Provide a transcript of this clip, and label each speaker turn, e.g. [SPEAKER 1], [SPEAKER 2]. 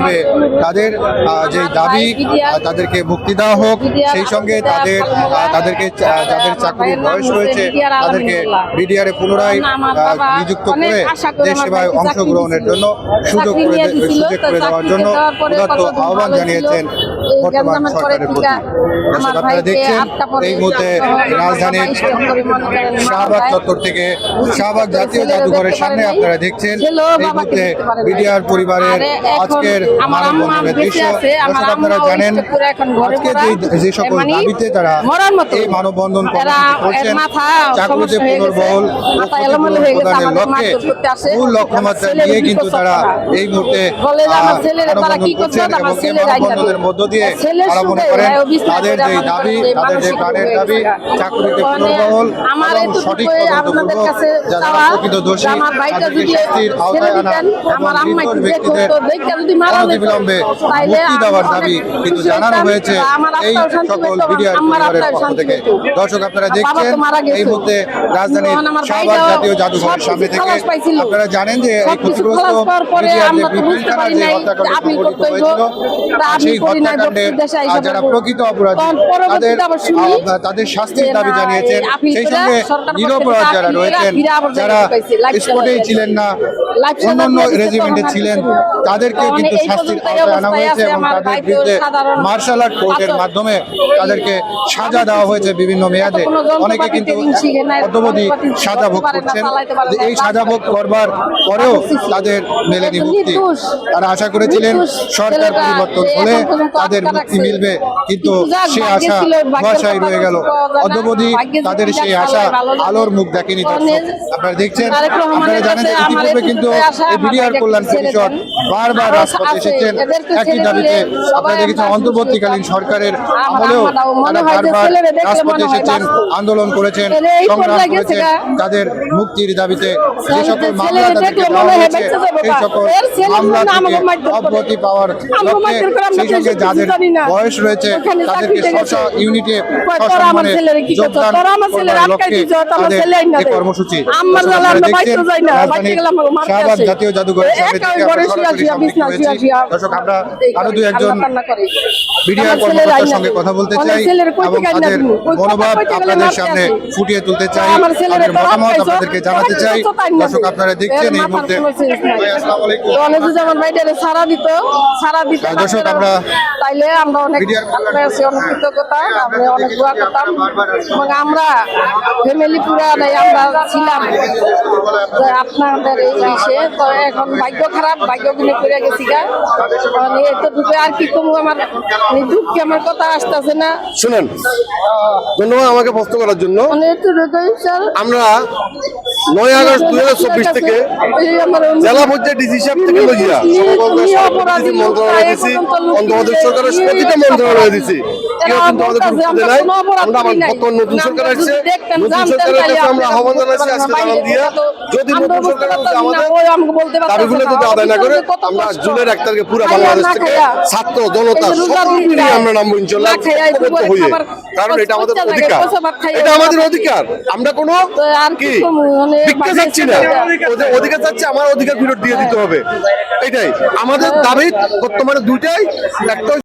[SPEAKER 1] অবিলম্বে তাদের যে দাবি তাদেরকে মুক্তি দেওয়া হোক, সেই সঙ্গে তাদেরকে যাদের চাকরির বয়স রয়েছে তাদেরকে বিডিআরে পুনরায় নিযুক্ত করে দেশ সেবায় অংশগ্রহণের জন্য সুযোগ করে দেওয়ার জন্য উদাত্ত আহ্বান জানিয়েছেন বর্তমান সরকারের প্রতি। আপনারা দেখছেন এই মুহূর্তে রাজধানীর শাহবাগ চত্বর থেকে শাহবাগ জাতীয় জাদুঘরের সামনে আপনারা দেখছেন এই মুহূর্তে বিডিআর পরিবারের আজকের মানববন্ধনের দৃশ্য। আপনারা জানেন আজকে যে সকল দাবিতে তারা এই মানববন্ধন করছেন, চাকরিতে পুনর্বহাল প্রদানের লক্ষ্যে মূল লক্ষ্যমাত্রা নিয়ে কিন্তু তারা এই মুহূর্তে মানববন্ধন করছেন এবং এই মানববন্ধনের মধ্য দিয়ে তারা মনে করেন তাদের যে দাবি, তাদের যে প্রাণের দাবি, চাকরিতে পুনর্বহাল এবং সঠিক তদন্তপূর্বক যারা প্রকৃত দোষী তাদেরকে শাস্তির আওতায় আনা এবং নির্দোষ ব্যক্তিদের অনতিবিলম্বে মুক্তি দেওয়ার দাবি কিন্তু জানানো হয়েছে এই সকল বিডিআর পরিবারের পক্ষ থেকে। দর্শক আপনারা দেখছেন এই মুহূর্তে রাজধানীর শাহবাগ জাতীয় জাদুঘরের সামনে থেকে আপনারা জানেন যে এই ক্ষতিগ্রস্ত বিডিআর যে পিলখানার যে হত্যাকাণ্ড সংঘটিত হয়েছিল সেই হত্যাকাণ্ডে যারা প্রকৃত অপরাধী তাদের শাস্তির দাবি জানিয়েছেন। সেই সঙ্গে নিরপরাধ যারা রয়েছেন, যারা স্পটেই ছিলেন না, অন্যান্য রেজিমেন্টে ছিলেন, তাদেরকে কিন্তু শাস্তির আওতায় আনা হয়েছে এবং তাদের বিরুদ্ধে মার্শাল আর্ট কোর্টের মাধ্যমে তাদেরকে সাজা দেওয়া হয়েছে বিভিন্ন মেয়াদে। অনেকে কিন্তু অদ্যাবধি সাজা ভোগ করছেন। এই সাজা ভোগ করবার পরেও তাদের মেলেনি মুক্তি। তারা আশা করেছিলেন সরকার পরিবর্তন হলে তাদের মুক্তি মিলবে, কিন্তু সে আশা কুয়াশায় রয়ে গেল। অদ্যাবধি তাদের সেই আশা আলোর মুখ দেখেনি। আপনারা দেখছেন, আপনারা জানেন যে ইতিপূর্বে কিন্তু এই বিডিআর কল্যাণ পরিষদ বারবার রাজপথে এসেছেন একই দাবিতে। আপনারা দেখেছেন অন্তর্বর্তীকালীন সরকারের আমলেও তারা বারবার রাজপথে এসেছেন, আন্দোলন করেছেন, সংগ্রাম করেছেন তাদের মুক্তির দাবিতে। যে সকল মামলা তাদেরকে দেওয়া হয়েছে সেই সকল মামলা থেকে অব্যাহতি পাওয়ার লক্ষ্যে, সেই সঙ্গে যাদের বয়স রয়েছে তাদেরকে স্ব ইউনিটে সসম্মানে যোগদান করার লক্ষ্যে তাদের এই কর্মসূচি। দেখছেন রাজধানীর শাহবাগ জাতীয় জাদুঘরের সামনে থেকে আমরা সরাসরি সংযুক্ত হয়েছি। দর্শক আমরা আরো দুই একজন বিডিআর কর্মকর্তার সঙ্গে কথা বলতে চাই এবং তাদের মনোভাব আপনাদের সামনে ফুটিয়ে তুলতে চাই, তাদের মতামত আপনাদেরকে জানাতে চাই। দর্শক আপনারা দেখছেন এই মুহূর্তে দর্শক আমরা
[SPEAKER 2] কৃতজ্ঞতা অনেক দোয়া করতাম এবং আমরা ফ্যামিলি পুরা আমরা ছিলাম আপনাদের এই বিষয়ে। তো এখন ভাগ্য খারাপ, ভাগ্য কিনে করে গেছি গা এতটুকু আর কি কমু। আমার দুঃখে আমার কথা আসতেছে না।
[SPEAKER 3] শুনেন, ধন্যবাদ আমাকে প্রশ্ন করার জন্য। আমরা 9 আগস্ট 2024 থেকে জেলা পর্যায়ে ডিসি সাহেব থেকে লইয়া মন্ত্রণালয় দিচ্ছি, অন্তর্বর্তী সরকারের প্রতিটা মন্ত্রণালয় দিচ্ছি। কেউ কিন্তু আমাদের গুরুত্ব দেয় নাই। আমরা আমার বর্তমান নতুন সরকার আসছে, নতুন সরকারের কাছে আমরা আহ্বান জানাচ্ছি আজকে জানান দিয়া যদি নতুন সরকার আমাদের দাবিগুলো যদি আদায় না করে আমরা জুনের 1 তারিখে পুরো বাংলাদেশ থেকে ছাত্র জনতা সকল মিলিয়ে আমরা নামবো ইনশাআল্লাহ হয়ে। কারণ এটা আমাদের অধিকার, এটা আমাদের অধিকার। আমরা কোনো কি ভিক্ষা চাচ্ছি না, ওদের অধিকার চাচ্ছি, আমার অধিকার ফেরত দিয়ে দিতে হবে। এটাই আমাদের দাবি বর্তমানে দুইটাই। একটা